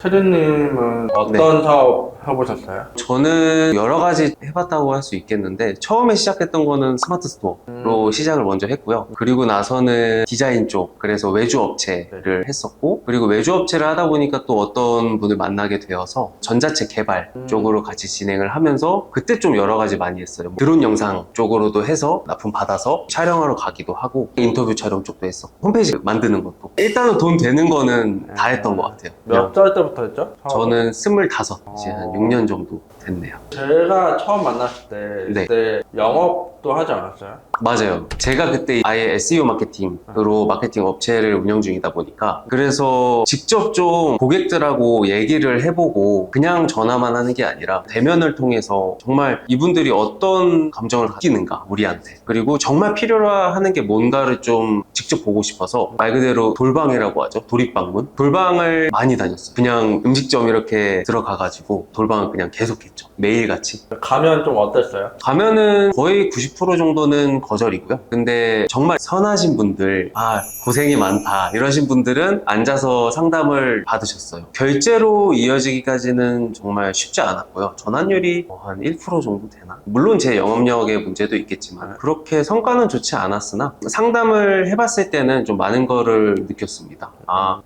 테드님은 어떤 사업 해보셨어요? 저는 여러 가지 해봤다고 할 수 있겠는데 처음에 시작했던 거는 스마트 스토어로 시작을 먼저 했고요. 그리고 나서는 디자인 쪽, 그래서 외주 업체를 했었고, 그리고 외주 업체를 하다 보니까 또 어떤 분을 만나게 되어서 전자책 개발 쪽으로 같이 진행을 하면서 그때 좀 여러 가지 많이 했어요. 드론 영상 쪽으로도 해서 납품 받아서 촬영하러 가기도 하고, 인터뷰 촬영 쪽도 했었고, 홈페이지 만드는 것도 일단은 돈 되는 거는 다 했던 것 같아요. 몇 살 때부터 했죠? 저는 25, 이제 한 6년 정도 됐네요. 제가 처음 만났을 때 네. 그때 영업도 하지 않았어요? 맞아요. 제가 그때 아예 SEO 마케팅으로 마케팅 업체를 운영 중이다 보니까, 그래서 직접 좀 고객들하고 얘기를 해보고 그냥 전화만 하는 게 아니라 대면을 통해서 정말 이분들이 어떤 감정을 느끼는가 우리한테, 그리고 정말 필요로 하는 게 뭔가를 좀 직접 보고 싶어서 말 그대로 돌방이라고 하죠. 도립방문. 돌방을 많이 다녔어요. 그냥 음식점 이렇게 들어가가지고 돌방을 그냥 계속했죠. 매일같이. 가면 좀 어땠어요? 가면은 거의 90% 정도는 거절이고요. 근데 정말 선하신 분들, 고생이 많다 이러신 분들은 앉아서 상담을 받으셨어요. 결제로 이어지기까지는 정말 쉽지 않았고요. 전환율이 한 1% 정도 되나? 물론 제 영업력의 문제도 있겠지만 그렇게 성과는 좋지 않았으나 상담을 해봤을 때는 좀 많은 거를 느꼈습니다.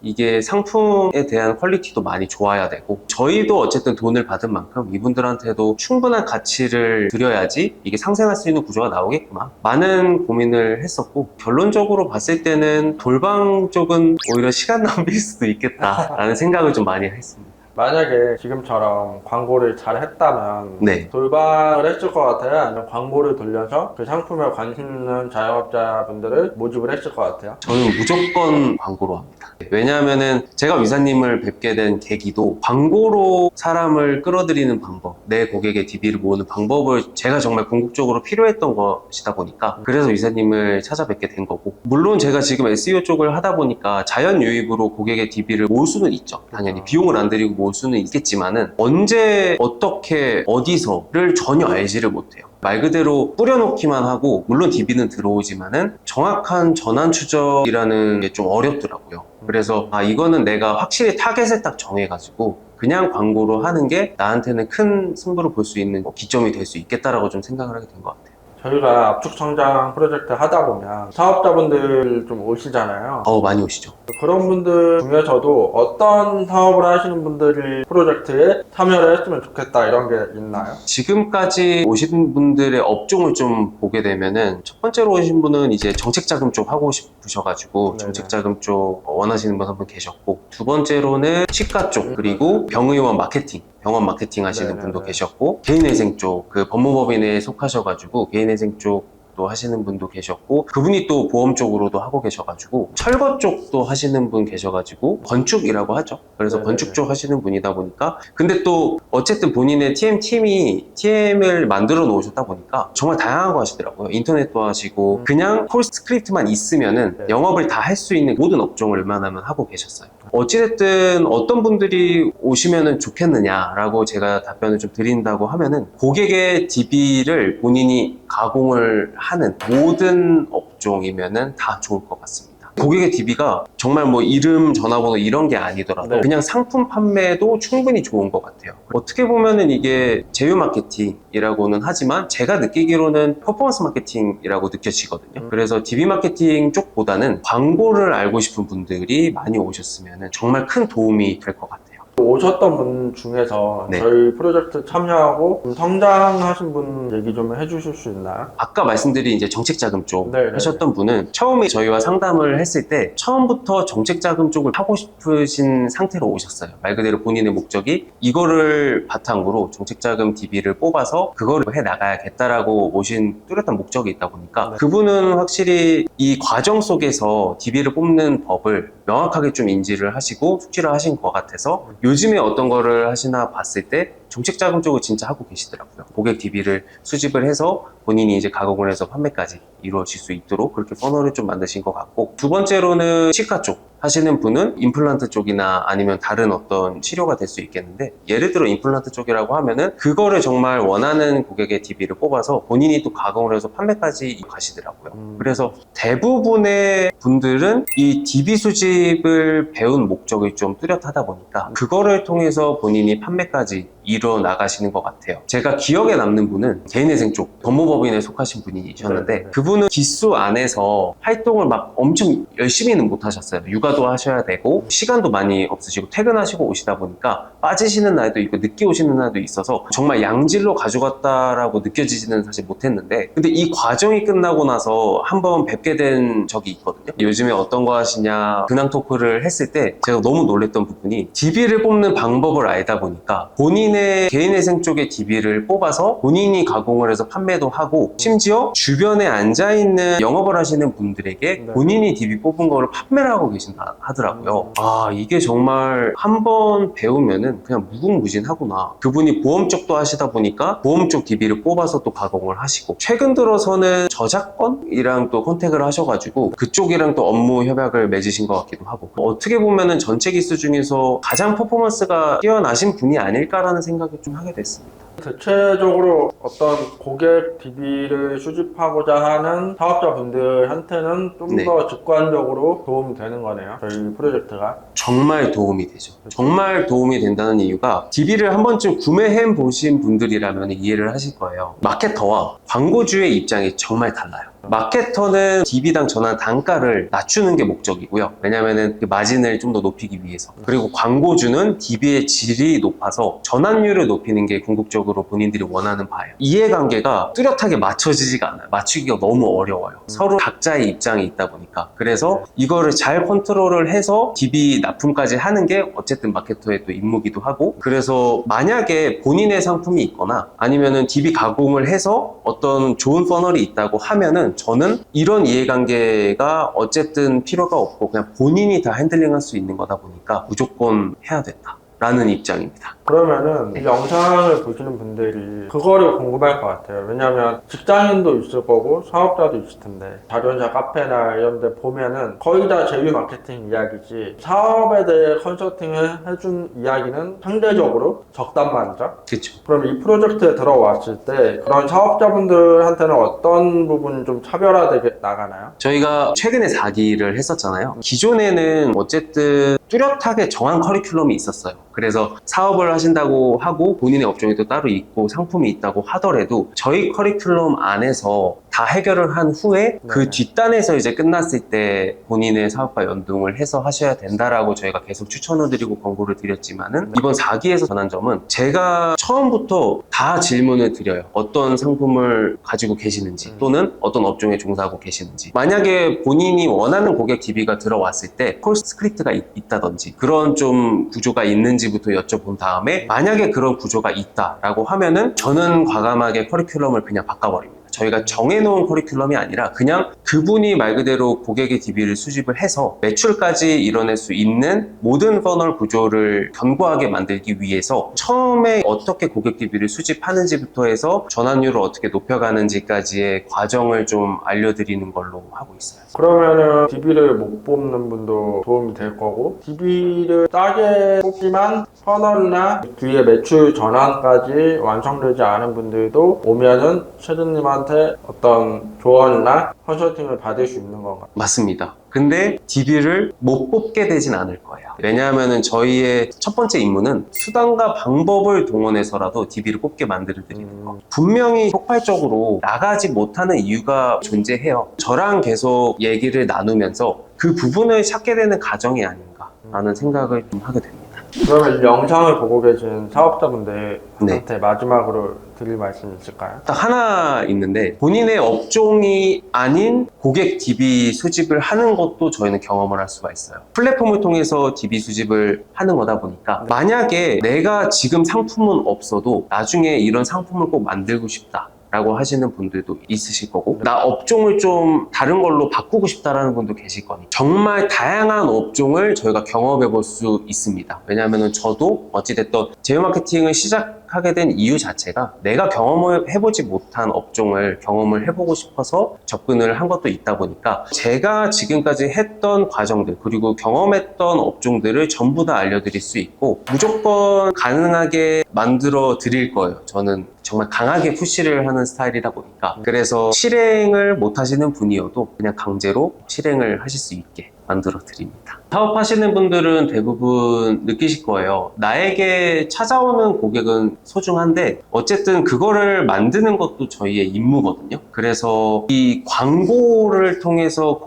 이게 상품에 대한 퀄리티도 많이 좋아야 되고, 저희도 어쨌든 돈을 받은 만큼 이분들한테도 충분한 가치를 드려야지 이게 상생할 수 있는 구조가 나오겠구나. 많은 고민을 했었고, 결론적으로 봤을 때는 돌방 쪽은 오히려 시간 낭비일 수도 있겠다라는 생각을 좀 많이 했습니다. 만약에 지금처럼 광고를 잘 했다면 네. 돌방을 했을 것 같아요? 아니면 광고를 돌려서 그 상품에 관심 있는 자영업자분들을 모집을 했을 것 같아요? 저는 무조건 광고로 합니다. 왜냐하면은 제가 위사님을 뵙게 된 계기도 광고로 사람을 끌어들이는 방법, 내 고객의 DB를 모으는 방법을 제가 정말 궁극적으로 필요했던 것이다 보니까, 그래서 위사님을 찾아뵙게 된 거고, 물론 제가 지금 SEO 쪽을 하다 보니까 자연 유입으로 고객의 DB를 모을 수는 있죠. 당연히 비용을 안 들이고 모을 수는 있겠지만은 언제 어떻게 어디서를 전혀 알지를 못해요. 말 그대로 뿌려놓기만 하고, 물론 DB는 들어오지만은 정확한 전환 추적이라는 게 좀 어렵더라고요. 그래서 이거는 내가 확실히 타겟을 딱 정해가지고 그냥 광고로 하는 게 나한테는 큰 승부를 볼 수 있는 기점이 될 수 있겠다라고 좀 생각을 하게 된 것 같아요. 저희가 압축 성장 프로젝트 하다 보면 사업자분들 좀 오시잖아요. 많이 오시죠. 그런 분들 중에서도 어떤 사업을 하시는 분들이 프로젝트에 참여를 했으면 좋겠다 이런 게 있나요? 지금까지 오신 분들의 업종을 좀 보게 되면은, 첫 번째로 오신 분은 이제 정책자금 쪽 하고 싶으셔가지고 정책자금 쪽 원하시는 분 한 분 계셨고, 두 번째로는 치과 쪽, 그리고 병의원 마케팅, 병원 마케팅 하시는 분도 계셨고, 개인회생 쪽, 그 법무법인에 속하셔가지고 개인회생 쪽도 하시는 분도 계셨고, 그분이 또 보험 쪽으로도 하고 계셔가지고, 철거 쪽도 하시는 분 계셔가지고, 건축이라고 하죠. 그래서 건축 쪽 하시는 분이다 보니까, 근데 또 어쨌든 본인의 TM이 TM을 만들어 놓으셨다 보니까 정말 다양한 거 하시더라고요. 인터넷도 하시고, 그냥 콜 스크립트만 있으면은 영업을 다 할 수 있는 모든 업종을 웬만하면 하고 계셨어요. 어찌됐든 어떤 분들이 오시면 좋겠느냐라고 제가 답변을 좀 드린다고 하면은, 고객의 DB를 본인이 가공을 하는 모든 업종이면은 다 좋을 것 같습니다. 고객의 DB가 정말 뭐 이름, 전화번호 이런 게 아니더라도 그냥 상품 판매도 충분히 좋은 것 같아요. 어떻게 보면은 이게 제휴 마케팅이라고는 하지만 제가 느끼기로는 퍼포먼스 마케팅이라고 느껴지거든요. 그래서 DB 마케팅 쪽보다는 광고를 알고 싶은 분들이 많이 오셨으면 정말 큰 도움이 될 것 같아요. 오셨던 분 중에서 저희 프로젝트 참여하고 좀 성장하신 분 얘기 좀 해주실 수 있나요? 아까 말씀드린 이제 정책자금 쪽 하셨던 분은 처음에 저희와 상담을 했을 때 처음부터 정책자금 쪽을 하고 싶으신 상태로 오셨어요. 말 그대로 본인의 목적이 이거를 바탕으로 정책자금 DB를 뽑아서 그거를 해 나가야겠다라고 오신 뚜렷한 목적이 있다 보니까, 그분은 확실히 이 과정 속에서 DB를 뽑는 법을 명확하게 좀 인지를 하시고 숙지를 하신 것 같아서, 요즘에 어떤 거를 하시나 봤을 때 정책 자금 쪽을 진짜 하고 계시더라고요. 고객 DB를 수집을 해서 본인이 이제 가공을 해서 판매까지 이루어질 수 있도록 그렇게 퍼널을 좀 만드신 것 같고, 두 번째로는 치과 쪽 하시는 분은 임플란트 쪽이나 아니면 다른 어떤 치료가 될 수 있겠는데, 예를 들어 임플란트 쪽이라고 하면은 그거를 정말 원하는 고객의 DB를 뽑아서 본인이 또 가공을 해서 판매까지 가시더라고요. 그래서 대부분의 분들은 이 DB 수집을 배운 목적이 좀 뚜렷하다 보니까 그거를 통해서 본인이 판매까지 이뤄 나가시는 것 같아요. 제가 기억에 남는 분은 개인회생 쪽 법무법인에 속하신 분이셨는데, 그분은 기수 안에서 활동을 막 엄청 열심히는 못 하셨어요. 육아도 하셔야 되고 시간도 많이 없으시고 퇴근하시고 오시다 보니까 빠지시는 날도 있고 늦게 오시는 날도 있어서 정말 양질로 가져갔다라고 느껴지지는 사실 못했는데, 근데 이 과정이 끝나고 나서 한번 뵙게 된 적이 있거든요. 요즘에 어떤 거 하시냐 근황 토크를 했을 때 제가 너무 놀랬던 부분이, DB를 뽑는 방법을 알다 보니까 본인의 개인회생 쪽의 DB를 뽑아서 본인이 가공을 해서 판매도 하고, 심지어 주변에 앉아있는 영업을 하시는 분들에게 본인이 DB 뽑은 거를 판매를 하고 계신다 하더라고요. 아, 이게 정말 한번 배우면은 그냥 무궁무진하구나. 그분이 보험 쪽도 하시다 보니까 보험 쪽 DB를 뽑아서 또 가공을 하시고, 최근 들어서는 저작권이랑 또 컨택을 하셔가지고 그쪽이랑 또 업무 협약을 맺으신 것 같기도 하고, 어떻게 보면은 전체 기수 중에서 가장 퍼포먼스가 뛰어나신 분이 아닐까라는 생각을 좀 하게 됐습니다. 대체적으로 어떤 고객 DB를 수집하고자 하는 사업자분들한테는 좀 더 직관적으로 도움이 되는 거네요, 저희 프로젝트가. 정말 도움이 되죠. 정말 도움이 된다는 이유가, DB를 한 번쯤 구매해 보신 분들이라면 이해를 하실 거예요. 마케터와 광고주의 입장이 정말 달라요. 마케터는 DB당 전환 단가를 낮추는 게 목적이고요. 왜냐면은 그 마진을 좀 더 높이기 위해서. 그리고 광고주는 DB의 질이 높아서 전환율을 높이는 게 궁극적으로 본인들이 원하는 바예요. 이해관계가 뚜렷하게 맞춰지지가 않아요. 맞추기가 너무 어려워요. 서로 각자의 입장이 있다 보니까. 그래서 이거를 잘 컨트롤을 해서 DB 납품까지 하는 게 어쨌든 마케터의 또 임무기도 하고, 그래서 만약에 본인의 상품이 있거나 아니면은 DB 가공을 해서 어떤 좋은 퍼널이 있다고 하면은, 저는 이런 이해관계가 어쨌든 필요가 없고 그냥 본인이 다 핸들링할 수 있는 거다 보니까 무조건 해야 된다라는 입장입니다. 그러면은 이 영상을 보시는 분들이 그거를 궁금할 것 같아요. 왜냐면 직장인도 있을 거고 사업자도 있을 텐데, 자동차 카페나 이런 데 보면은 거의 다 제휴 마케팅 이야기지 사업에 대해 컨설팅을 해준 이야기는 상대적으로 적단 말이죠. 그렇죠. 그럼 이 프로젝트에 들어왔을 때 그런 사업자분들한테는 어떤 부분이 좀 차별화되게 나가나요? 저희가 최근에 4기를 했었잖아요. 기존에는 어쨌든 뚜렷하게 정한 커리큘럼이 있었어요. 그래서 사업을 하신다고 하고 본인의 업종이 또 따로 있고 상품이 있다고 하더라도 저희 커리큘럼 안에서 다 해결을 한 후에 그 뒷단에서 이제 끝났을 때 본인의 사업과 연동을 해서 하셔야 된다라고 저희가 계속 추천을 드리고 권고를 드렸지만은, 이번 4기에서 전한 점은 제가 처음부터 다 질문을 드려요. 어떤 상품을 가지고 계시는지, 또는 어떤 업종에 종사하고 계시는지, 만약에 본인이 원하는 고객 DB가 들어왔을 때 콜 스크립트가 있다든지 그런 좀 구조가 있는지부터 여쭤본 다음에, 만약에 그런 구조가 있다라고 하면은 저는 과감하게 커리큘럼을 그냥 바꿔버립니다. 저희가 정해놓은 커리큘럼이 아니라 그냥 그분이 말 그대로 고객의 DB를 수집을 해서 매출까지 이뤄낼 수 있는 모든 퍼널 구조를 견고하게 만들기 위해서 처음에 어떻게 고객 DB를 수집하는지부터 해서 전환율을 어떻게 높여가는지까지의 과정을 좀 알려드리는 걸로 하고 있어요. 그러면은 DB를 못 뽑는 분도 도움이 될 거고, DB를 싸게 뽑지만 퍼널이나 뒤에 매출 전환까지 완성되지 않은 분들도 오면은 최준님한테 어떤 조언이나 컨설팅을 받을 수 있는 건가요? 맞습니다. 근데 DB를 못 뽑게 되진 않을 거예요. 왜냐하면 저희의 첫 번째 임무는 수단과 방법을 동원해서라도 DB를 뽑게 만들어 드리는 거. 분명히 폭발적으로 나가지 못하는 이유가 존재해요. 저랑 계속 얘기를 나누면서 그 부분을 찾게 되는 과정이 아닌가라는 생각을 좀 하게 됩니다. 그러면 이 영상을 보고 계신 사업자분들한테 마지막으로 드릴 말씀이 있을까요? 딱 하나 있는데, 본인의 업종이 아닌 고객 DB 수집을 하는 것도 저희는 경험을 할 수가 있어요. 플랫폼을 통해서 DB 수집을 하는 거다 보니까 만약에 내가 지금 상품은 없어도 나중에 이런 상품을 꼭 만들고 싶다 라고 하시는 분들도 있으실 거고, 나 업종을 좀 다른 걸로 바꾸고 싶다라는 분도 계실 거니 정말 다양한 업종을 저희가 경험해 볼 수 있습니다. 왜냐하면 저도 어찌됐든 제휴 마케팅을 시작하게 된 이유 자체가 내가 경험을 해보지 못한 업종을 경험을 해보고 싶어서 접근을 한 것도 있다 보니까 제가 지금까지 했던 과정들 그리고 경험했던 업종들을 전부 다 알려드릴 수 있고 무조건 가능하게 만들어 드릴 거예요. 저는 정말 강하게 푸시를 하는 스타일이다 보니까. 그래서 실행을 못 하시는 분이어도 그냥 강제로 실행을 하실 수 있게 만들어 드립니다. 사업하시는 분들은 대부분 느끼실 거예요. 나에게 찾아오는 고객은 소중한데 어쨌든 그거를 만드는 것도 저희의 임무거든요. 그래서 이 광고를 통해서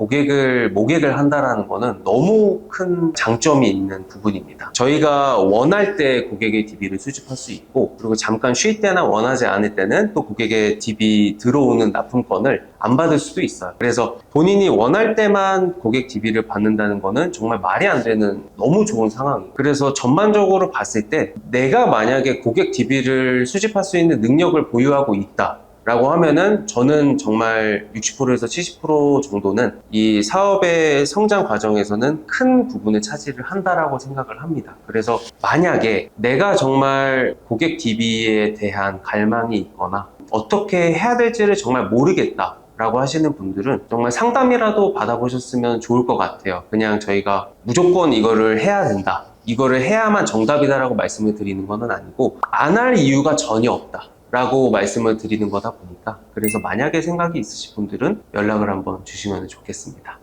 모객을 한다라는 거는 너무 큰 장점이 있는 부분입니다. 저희가 원할 때 고객의 DB를 수집할 수 있고, 그리고 잠깐 쉴 때나 원하지 않을 때는 또 고객의 DB 들어오는 납품권을 안 받을 수도 있어요. 그래서 본인이 원할 때만 고객 DB를 받는다는 거는 정말 말이 안 되는 너무 좋은 상황이에요. 그래서 전반적으로 봤을 때 내가 만약에 고객 DB를 수집할 수 있는 능력을 보유하고 있다 라고 하면은 저는 정말 60%에서 70% 정도는 이 사업의 성장 과정에서는 큰 부분을 차지를 한다라고 생각을 합니다. 그래서 만약에 내가 정말 고객 DB에 대한 갈망이 있거나 어떻게 해야 될지를 정말 모르겠다 라고 하시는 분들은 정말 상담이라도 받아보셨으면 좋을 것 같아요. 그냥 저희가 무조건 이거를 해야 된다, 이거를 해야만 정답이다 라고 말씀을 드리는 건 아니고 안 할 이유가 전혀 없다 라고 말씀을 드리는 거다 보니까, 그래서 만약에 생각이 있으신 분들은 연락을 한번 주시면 좋겠습니다.